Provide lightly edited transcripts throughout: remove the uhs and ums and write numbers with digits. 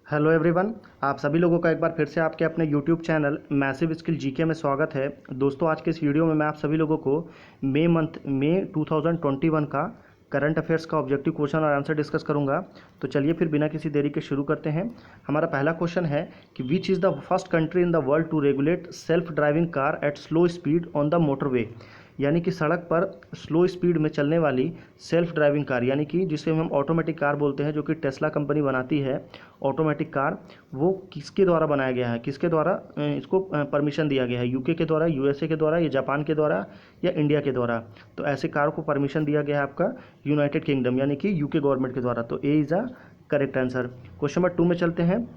Hello everyone. आप सभी लोगों का एक बार फिर से आपके अपने YouTube channel massive skill GK में स्वागत है। दोस्तों, आज के इस वीडियो में मैं आप सभी लोगों को मई 2021 का करंट अफेयर्स का ऑब्जेक्टिव क्वेश्चन और आंसर डिस्कस करूंगा। तो चलिए फिर बिना किसी देरी के शुरू करते हैं। हमारा पहला क्वेश्चन है कि which is the first country in the world to regulate self driving car at slow speed on the motorway. यानी कि सड़क पर स्लो स्पीड में चलने वाली सेल्फ ड्राइविंग कार, यानी कि जिसे हम ऑटोमेटिक कार बोलते हैं, जो कि टेस्ला कंपनी बनाती है ऑटोमेटिक कार, वो किसके द्वारा बनाया गया है, किसके द्वारा इसको परमिशन दिया गया है? यूके के द्वारा, यूएसए के द्वारा, या जापान के द्वारा, या इंडिया के द्वारा? तो ऐसे कार को परमिशन दिया गया है आपका यूनाइटेड किंगडम यानी कि यूके गवर्नमेंट के द्वारा। तो A is a correct answer. Question number 2 में चलते हैं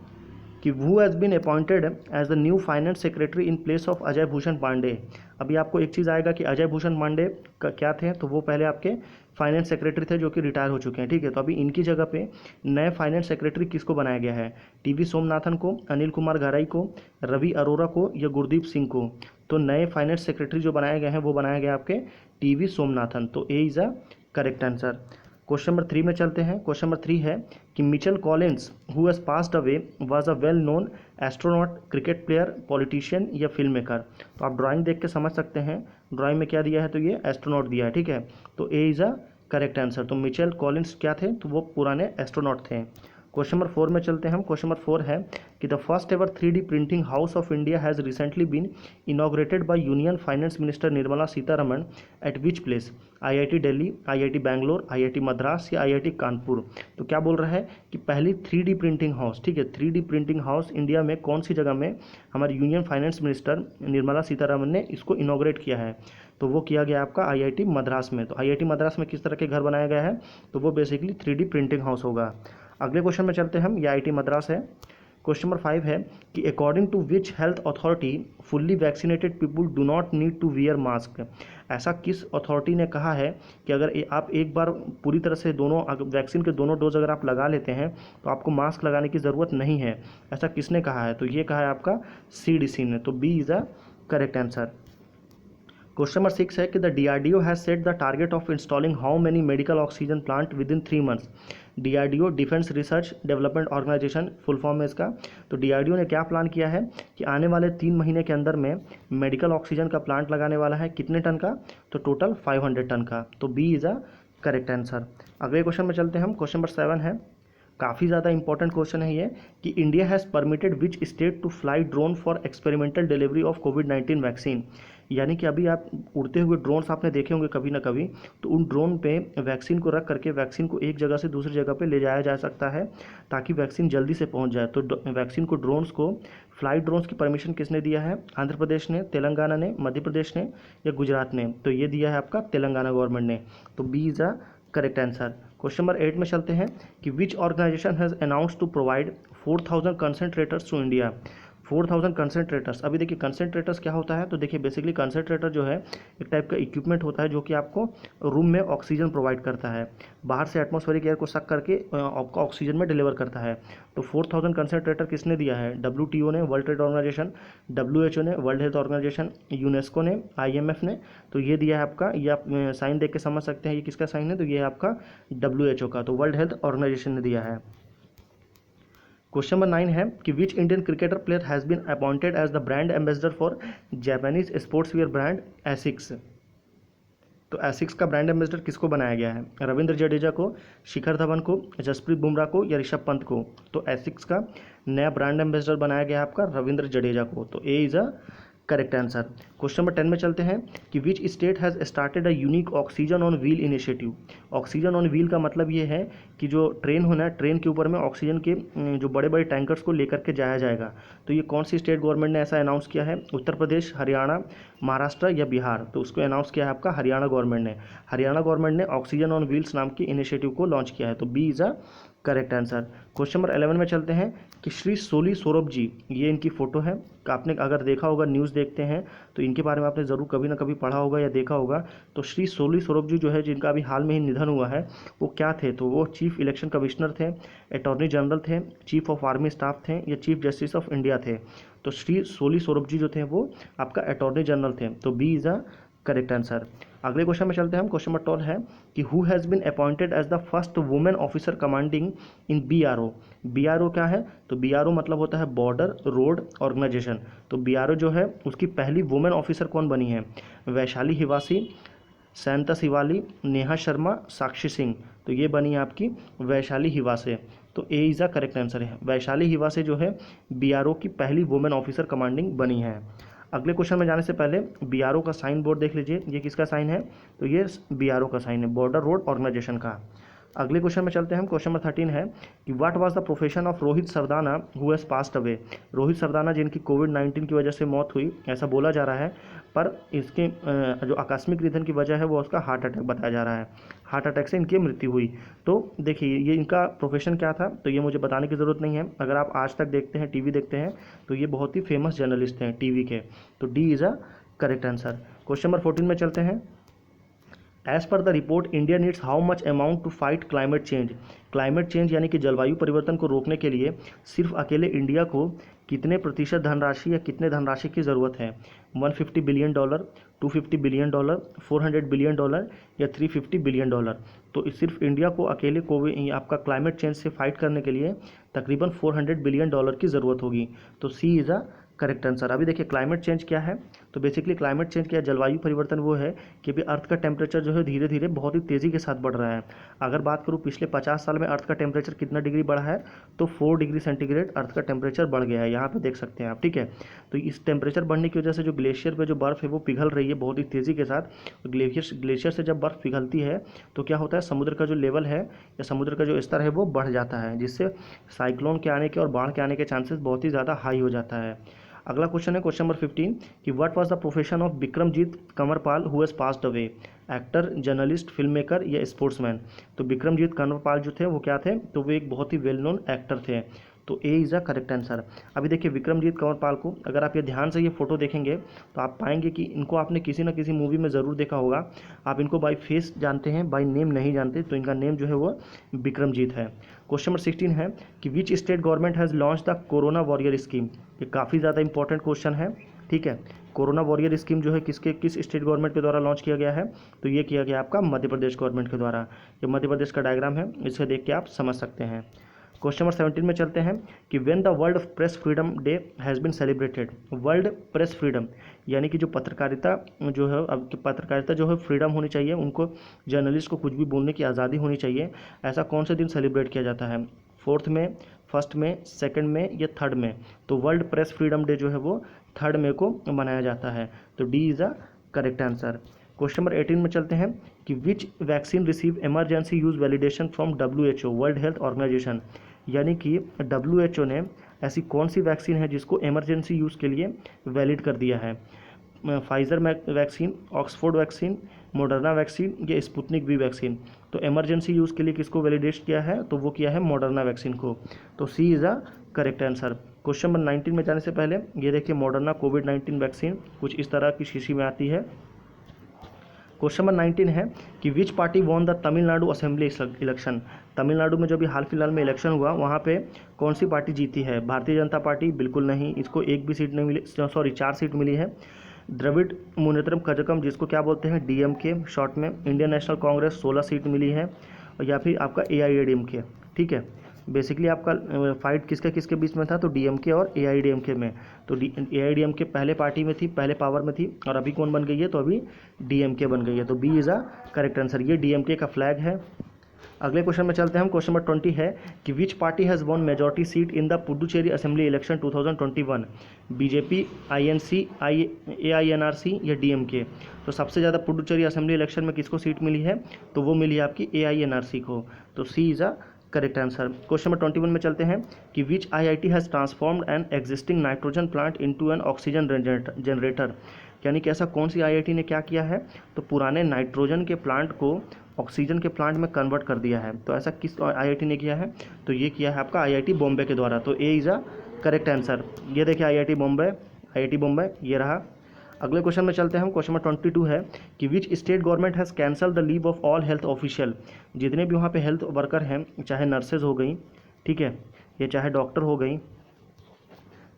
कि who has been appointed as the new finance secretary in place of Ajay Bhushan Pandey. अभी आपको एक चीज़ आएगा कि अजय भूषण पांडे का क्या थे, तो वो पहले आपके फाइनेंस सेक्रेटरी थे जो कि रिटायर हो चुके हैं। ठीक है, तो अभी इनकी जगह पे नए फाइनेंस सेक्रेटरी किसको बनाया गया है? टीवी सोमनाथन को, अनिल कुमार घराई को, रवि अरोरा को, या गुरदीप सिंह को? तो नए फाइनेंस सेक्रेटरी जो बनाए गए हैं वो बनाया गया आपके टीवी सोमनाथन। तो A is a correct answer. Question number 3 में चलते हैं। क्वेश्चन नंबर 3 है कि Mitchell Collins who has passed away was a well known astronaut, cricket player, politician, या फिल्म मेकर? तो आप ड्राइंग देख के समझ सकते हैं ड्राइंग में क्या दिया है, तो ये एस्ट्रोनॉट दिया है। ठीक है, तो A is a correct answer. तो मिचेल कॉलिंस क्या थे, तो वो पुराने एस्ट्रोनॉट थे। क्वेश्चन नंबर 4 में चलते हैं हम। क्वेश्चन नंबर 4 है कि the first ever 3D printing house of India has recently been inaugurated by union finance minister Nirmala Sitharaman at which place? IIT Delhi, IIT Bangalore, IIT Madras, या आईआईटी कानपुर? तो क्या बोल रहा है कि पहली 3D प्रिंटिंग हाउस, ठीक है, 3D प्रिंटिंग हाउस इंडिया में कौन सी जगह में हमारी union finance minister Nirmala Sitharaman ने इसको इनॉग्रेट किया है? तो वो किया गया आपका आईआईटी मद्रास में। तो आईआईटी मद्रास में किस तरह के घर बनाया गया है, तो वो बेसिकली 3D प्रिंटिंग हाउस होगा। अगले क्वेश्चन में चलते हैं हम। ये आईआईटी मद्रास है। क्वेश्चन नंबर 5 है कि according to which health authority fully vaccinated people do not need to wear mask? ऐसा किस अथॉरिटी ने कहा है कि अगर आप एक बार पूरी तरह से दोनों वैक्सीन के दोनों डोज अगर आप लगा लेते हैं तो आपको मास्क लगाने की ज़रूरत नहीं है? ऐसा किसने कहा है? तो ये कहा है आपका सीडीसी ने। तो B is a correct answer. Question number 6 है कि the DRDO has set the target of installing how many medical oxygen plant within 3 months? DRDO defence research development organisation full form है इसका। तो DRDO ने क्या plan किया है कि आने वाले 3 महीने के अंदर में मेडिकल ऑक्सीजन का प्लांट लगाने वाला है। कितने टन का? तो टोटल 500 टन का। तो B is a correct answer. अगले क्वेश्चन में चलते हैं हम। क्वेश्चन नंबर 7 है, काफ़ी ज़्यादा इंपॉर्टेंट क्वेश्चन है ये, कि India has permitted which state to fly drone for experimental delivery of कोविड-19 वैक्सीन? यानी कि अभी आप उड़ते हुए ड्रोन्स आपने देखे होंगे कभी ना कभी, तो उन ड्रोन पे वैक्सीन को रख करके वैक्सीन को एक जगह से दूसरी जगह पे ले जाया जा सकता है ताकि वैक्सीन जल्दी से पहुंच जाए। तो वैक्सीन को ड्रोन्स को फ्लाइट ड्रोन्स की परमिशन किसने दिया है? आंध्र प्रदेश ने, तेलंगाना ने, मध्य प्रदेश ने, या गुजरात ने? तो ये दिया है आपका तेलंगाना गवर्नमेंट ने। तो B is a correct answer. Question number 8 में चलते हैं कि which organisation has announce to provide 4000 concentrators to India? 4000 concentrators. अभी देखिए कंसनट्रेटर्स क्या होता है, तो देखिए बेसिकली कंसनट्रेटर जो है एक टाइप का इक्विपमेंट होता है जो कि आपको रूम में ऑक्सीजन प्रोवाइड करता है, बाहर से एटमॉस्फेरिक एयर को सक करके आपका ऑक्सीजन में डिलीवर करता है। तो 4000 कंसनट्रेटर किसने दिया है? डब्ल्यूटीओ ने, वर्ल्ड ट्रेड ऑर्गेनाइजेशन, डब्ल्यूएचओ ने, वर्ल्ड हेल्थ ऑर्गेनाइजेशन, यूनेस्को ने, आईएमएफ ने? तो ये दिया है आपका, ये आप साइन देख के समझ सकते हैं ये किसका साइन है, तो ये है आपका डब्ल्यूएचओ का। तो वर्ल्ड हेल्थ ऑर्गेनाइजेशन ने दिया है। क्वेश्चन नंबर 9 है कि which Indian cricketer player has been appointed as the brand ambassador for Japanese sports wear brand Asics? तो एसिक्स का ब्रांड एम्बेसडर किसको बनाया गया है? रविंद्र जडेजा को, शिखर धवन को, जसप्रीत बुमराह को, या ऋषभ पंत को? तो एसिक्स का नया ब्रांड एम्बेसडर बनाया गया है आपका रविंद्र जडेजा को। तो A is a correct answer. Question number 10 में चलते हैं कि which state has started a unique oxygen on wheel initiative? Oxygen on wheel का मतलब ये है कि जो ट्रेन होना है, ट्रेन के ऊपर में ऑक्सीजन के जो बड़े बड़े टैंकर्स को लेकर के जाया जाएगा। तो ये कौन सी स्टेट गवर्नमेंट ने ऐसा अनाउंस किया है? उत्तर प्रदेश, हरियाणा, महाराष्ट्र, या बिहार? तो उसको अनाउंस किया है आपका हरियाणा गवर्नमेंट ने। हरियाणा गवर्नमेंट ने ऑक्सीजन ऑन व्हील्स नाम की इनिशिएटिव को लॉन्च किया है। तो B is a correct answer. Question number 11 में चलते हैं कि श्री सोली सोरभ जी, ये इनकी फ़ोटो है। आपने अगर देखा होगा, न्यूज़ देखते हैं तो इनके बारे में आपने ज़रूर कभी ना कभी पढ़ा होगा या देखा होगा। तो श्री सोली सोरभ जी जो है, जिनका अभी हाल में ही निधन हुआ है, वो क्या थे? तो वो चीफ इलेक्शन कमिश्नर थे, अटॉर्नी जनरल थे, चीफ ऑफ आर्मी स्टाफ थे, या चीफ जस्टिस ऑफ इंडिया थे? तो श्री सोली सोरभ जी जो थे वो आपका अटॉर्नी जनरल थे। तो B is a correct answer. अगले क्वेश्चन में चलते हैं हम। क्वेश्चन नंबर 12 है कि who has been appointed as the first women officer commanding in BRO. BRO क्या है? तो बीआरओ मतलब होता है बॉर्डर रोड ऑर्गेनाइजेशन। तो बीआरओ जो है उसकी पहली वुमेन ऑफिसर कौन बनी है? वैशाली हिवासी, सैंता शिवाली, नेहा शर्मा, साक्षी सिंह। तो ये बनी है आपकी वैशाली हिवासे। तो A is the correct answer है। वैशाली हिवासे जो है बीआरओ की पहली वुमेन ऑफिसर कमांडिंग बनी है। अगले क्वेश्चन में जाने से पहले बीआरओ का साइन बोर्ड देख लीजिए, ये किसका साइन है? तो ये बीआरओ का साइन है, बॉर्डर रोड ऑर्गेनाइजेशन का। अगले क्वेश्चन में चलते हैं हम। क्वेश्चन नंबर 13 है कि what was the profession of Rohit Sardana who has passed away. Rohit Sardana जिनकी कोविड-19 की वजह से मौत हुई, ऐसा बोला जा रहा है, पर इसके जो आकस्मिक निधन की वजह है वो उसका हार्ट अटैक बताया जा रहा है। हार्ट अटैक से इनकी मृत्यु हुई। तो देखिए ये इनका प्रोफेशन क्या था, तो ये मुझे बताने की ज़रूरत नहीं है। अगर आप आज तक देखते हैं, टीवी देखते हैं, तो ये बहुत ही फेमस जर्नलिस्ट हैं टीवी के। तो D is a correct answer. Question number 14 में चलते हैं। As per the report India needs how much amount to fight climate change. Climate change यानी कि जलवायु परिवर्तन को रोकने के लिए सिर्फ अकेले इंडिया को कितने प्रतिशत धनराशि या कितने धनराशि की ज़रूरत है? $150 बिलियन, $250 बिलियन, $400 बिलियन या $350 बिलियन। तो सिर्फ इंडिया को अकेले आपका क्लाइमेट चेंज से फाइट करने के लिए तकरीबन $400 बिलियन की ज़रूरत होगी। तो C is a correct answer. अभी देखिए क्लाइमेट चेंज क्या है, तो बेसिकली क्लाइमेट चेंज क्या है, जलवायु परिवर्तन वो है कि अभी अर्थ का टेम्परेचर जो है धीरे धीरे बहुत ही तेज़ी के साथ बढ़ रहा है। अगर बात करूँ पिछले 50 साल में अर्थ का टेम्परेचर कितना डिग्री बढ़ा है, तो 4 डिग्री सेंटीग्रेड अर्थ का टेम्परेचर बढ़ गया है, यहाँ पे देख सकते हैं आप, ठीक है। तो इस टेम्परेचर बढ़ने की वजह से जो ग्लेशियर पे जो बर्फ़ है वो पिघल रही है बहुत ही तेज़ी के साथ। ग्लेशियर से जब बर्फ़ पिघलती है तो क्या होता है, समुद्र का जो लेवल है या समुद्र का जो स्तर है वो बढ़ जाता है, जिससे साइक्लोन के आने के और बाढ़ के आने के चांसेस बहुत ही ज़्यादा हाई हो जाता है। अगला क्वेश्चन है क्वेश्चन नंबर 15 कि what was the profession of Vikramjit Kanwarpal who has passed away. Actor, journalist, film maker या स्पोर्ट्समैन। तो विक्रमजीत कंवरपाल जो थे वो क्या थे, तो वो एक बहुत ही वेल नोन एक्टर थे। तो A is a correct answer. अभी देखिए विक्रमजीत कंवरपाल को अगर आप ये ध्यान से ये फोटो देखेंगे तो आप पाएंगे कि इनको आपने किसी न किसी मूवी में ज़रूर देखा होगा। आप इनको बाय फेस जानते हैं, बाय नेम नहीं जानते, तो इनका नेम जो है वो विक्रमजीत है। क्वेश्चन नंबर 16 है कि which state government has launch the corona warrior scheme. ये काफ़ी ज़्यादा इंपॉर्टेंट क्वेश्चन है, ठीक है। कोरोना वॉरियर स्कीम जो है किस स्टेट गवर्नमेंट के द्वारा लॉन्च किया गया है, तो ये किया गया आपका मध्य प्रदेश गवर्नमेंट के द्वारा। ये मध्य प्रदेश का डायग्राम है, इसे देख के आप समझ सकते हैं। क्वेश्चन नंबर 17 में चलते हैं कि when the world press freedom day has been celebrated. World press freedom यानी कि जो पत्रकारिता जो है, अब पत्रकारिता जो है फ्रीडम होनी चाहिए, उनको जर्नलिस्ट को कुछ भी बोलने की आज़ादी होनी चाहिए, ऐसा कौन से दिन सेलिब्रेट किया जाता है? 4 में, 1 में, 2 में या 3 में? तो वर्ल्ड प्रेस फ्रीडम डे जो है वो 3 मई को मनाया जाता है। तो D is a correct answer. Question number 18 में चलते हैं कि which vaccine receive emergency use validation from WHO, world health organisation. यानी कि WHO ने ऐसी कौन सी वैक्सीन है जिसको इमरजेंसी यूज़ के लिए वैलिड कर दिया है? Pfizer vaccine, Oxford vaccine, Moderna vaccine या स्पुतनिक वी वैक्सीन। तो इमरजेंसी यूज़ के लिए किसको वैलिडेट किया है, तो वो किया है मॉडर्ना वैक्सीन को। तो C is a correct answer. Question number 19 में जाने से पहले ये देखिए मॉडर्ना कोविड-19 वैक्सीन कुछ इस तरह की शीशी में आती है। क्वेश्चन नंबर 19 है कि which party won the Tamil Nadu assembly election. Tamil Nadu में जो भी हाल फिलहाल में इलेक्शन हुआ वहाँ पे कौन सी पार्टी जीती है? भारतीय जनता पार्टी? बिल्कुल नहीं, इसको एक भी सीट नहीं मिली, सॉरी 4 सीट मिली है। द्रविड़ मुनेत्रम कजगम जिसको क्या बोलते हैं, DMK शॉर्ट में। इंडियन नेशनल कांग्रेस 16 सीट मिली है, या फिर आपका AIADMK, ठीक है। बेसिकली आपका फाइट किसके बीच में था, तो DMK और AIADMK में। तो AIADMK पहले पार्टी में थी, पहले पावर में थी, और अभी कौन बन गई है, तो अभी DMK बन गई है। तो B is a correct answer. ये DMK का फ्लैग है। अगले क्वेश्चन में चलते हैं हम। क्वेश्चन नंबर 20 है कि which party has won majority seat in the Puducherry assembly election 2021। BJP, INC, AINRC या DMK। तो सबसे ज़्यादा पुडुचेरी असेंबली इलेक्शन में किसको सीट मिली है, तो वो मिली है आपकी AINRC को। तो C is a correct answer. Question number 21 में चलते हैं कि which IIT has transformed an existing nitrogen plant into an oxygen generator. यानी कि ऐसा कौन सी IIT ने क्या किया है, तो पुराने नाइट्रोजन के प्लांट को ऑक्सीजन के प्लांट में कन्वर्ट कर दिया है। तो ऐसा किस IIT ने किया है, तो ये किया है आपका IIT बॉम्बे के द्वारा। तो A is a correct answer. ये देखिए IIT बॉम्बे ये रहा। अगले क्वेश्चन में चलते हैं हम। क्वेश्चन नंबर 22 है कि which state government has cancel the leave of all health official. जितने भी वहाँ पे हेल्थ वर्कर हैं, चाहे नर्सेज हो गई, ठीक है, ये चाहे डॉक्टर हो गई,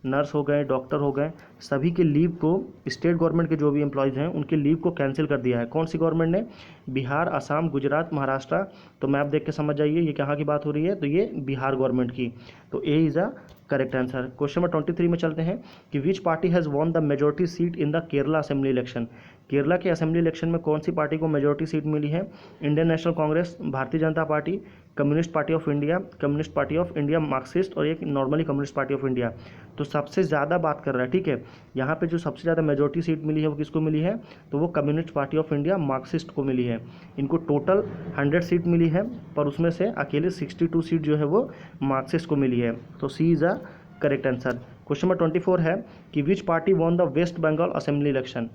नर्स हो गए, डॉक्टर हो गए, सभी के लीव को स्टेट गवर्नमेंट के जो भी एम्प्लॉयज़ हैं उनके लीव को कैंसिल कर दिया है। कौन सी गवर्नमेंट ने? बिहार, असम, गुजरात, महाराष्ट्र। तो मैप देख के समझ जाइए ये कहाँ की बात हो रही है, तो ये बिहार गवर्नमेंट की। तो A is a correct answer. Question number 23 में चलते हैं कि which party has won the majority seat in the Kerala assembly election. Kerala के असेंबली इलेक्शन में कौन सी पार्टी को मेजोरिटी सीट मिली है? Indian national Congress, Bharatiya Janata party, communist party of India, communist party of India Marxist और एक normally communist party of India. तो सबसे ज़्यादा बात कर रहा है, ठीक है, यहाँ पे जो सबसे ज़्यादा मेजोरिटी सीट मिली है वो किसको मिली है? तो वो communist party of India Marxist को मिली है। इनको टोटल 100 सीट मिली है, पर उसमें से अकेले 62 सीट जो है वो मार्क्सिस्ट को मिली है। तो C is a correct answer. Question number 24 है कि which party won the West Bengal assembly election.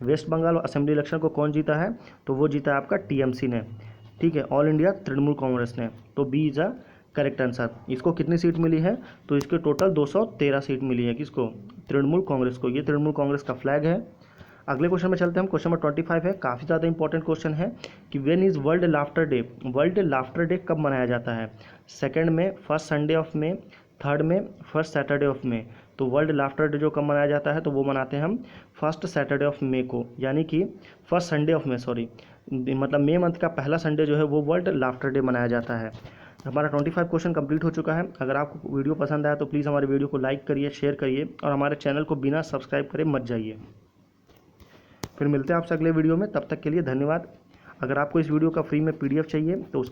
West Bengal assembly election को कौन जीता है? तो वो जीता है आपका टीएमसी ने, ठीक है, ऑल इंडिया तृणमूल कांग्रेस ने। तो B is a correct answer. इसको कितनी सीट मिली है? तो इसके टोटल 213 सीट मिली है। किसको? तृणमूल कांग्रेस को। ये तृणमूल कांग्रेस का फ्लैग है। अगले क्वेश्चन में चलते हैं हम। क्वेश्चन नंबर 25 है, काफ़ी ज़्यादा इंपॉर्टेंट क्वेश्चन है कि when is world laughter day. World laughter day कब मनाया जाता है? सेकेंड में, first Sunday of May, third में, फर्स्ट सैटरडे ऑफ मे। तो वर्ल्ड लाफ्टर डे जो कब मनाया जाता है तो वो मनाते हैं हम फर्स्ट सैटरडे ऑफ मे को, यानी कि first Sunday of May, sorry, मतलब मे मंथ का पहला संडे जो है वो वर्ल्ड लाफ्टर डे मनाया जाता है। हमारा 25 क्वेश्चन कंप्लीट हो चुका है। अगर आपको वीडियो पसंद आया तो प्लीज़ हमारे वीडियो को लाइक करिए, शेयर करिए और हमारे चैनल को बिना सब्सक्राइब करे मत जाइए। फिर मिलते हैं आपसे अगले वीडियो में, तब तक के लिए धन्यवाद। अगर आपको इस वीडियो का फ्री में PDF चाहिए तो